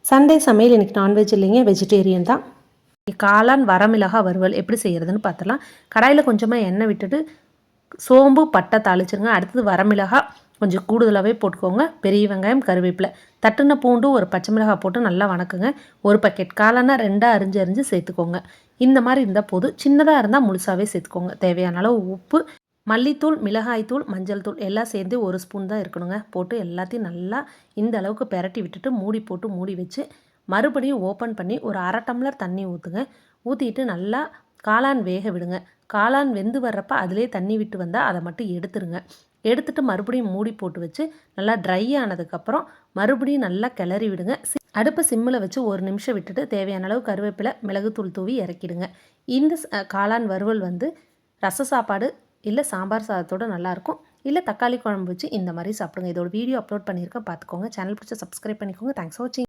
Sunday சமையல் இன்றைக்கி non veg இல்லைங்க, வெஜிடேரியன் தான். காளான் வரமிளகா வறுவல் எப்படி செய்கிறதுன்னு பார்த்துலாம். கடாயில் கொஞ்சமாக எண்ணெய் விட்டுட்டு சோம்பு பட்டை தாளிச்சிருங்க. அடுத்தது வரமிளகா கொஞ்சம் கூடுதலாகவே போட்டுக்கோங்க. பெரிய வெங்காயம், கருவேப்பிலை, தட்டுன பூண்டு, ஒரு பச்சை மிளகாய் போட்டு நல்லா வணக்குங்க. ஒரு பக்கெட் காளானா 2 அரிஞ்சு சேர்த்துக்கோங்க. இந்த மாதிரி இருந்தால் போதும். சின்னதாக இருந்தால் முழுசாகவே சேர்த்துக்கோங்க. தேவையான அளவு உப்பு, மல்லித்தூள், மிளகாய்த்தூள், மஞ்சள் தூள் எல்லாம் சேர்ந்து 1 ஸ்பூன் தான் இருக்கணுங்க. போட்டு எல்லாத்தையும் நல்லா இந்த அளவுக்கு பெரட்டி விட்டுட்டு மூடி போட்டு மூடி வச்சு மறுபடியும் ஓப்பன் பண்ணி ஒரு 1/2 டம்ளர் தண்ணி ஊற்றுங்க. ஊற்றிட்டு நல்லா காளான் வேக விடுங்க. காளான் வெந்து வர்றப்ப அதிலே தண்ணி விட்டு வந்தால் அதை மட்டும் எடுத்துருங்க. எடுத்துட்டு மறுபடியும் மூடி போட்டு வச்சு நல்லா ட்ரை ஆனதுக்கப்புறம் மறுபடியும் நல்லா கிளறி விடுங்க. அடுப்பை சிம்மில் வச்சு 1 நிமிஷம் விட்டுட்டு தேவையான அளவு கருவேப்பிலை, மிளகுத்தூள் தூவி இறக்கிடுங்க. இந்த காளான் வறுவல் ரச சாப்பாடு இல்லை சாம்பார் சாதத்தோடு நல்லாயிருக்கும். இல்லை தக்காளி குழம்பு வச்சு இந்த மாதிரி சாப்பிடுங்க. இதோட வீடியோ அப்லோட் பண்ணியிருக்கேன், பார்த்துக்கோங்க. சேனல் பிடிச்சா சப்ஸ்கிரைப் பண்ணிக்கோங்க. தேங்க்ஸ் ஃபார் வாட்சிங்.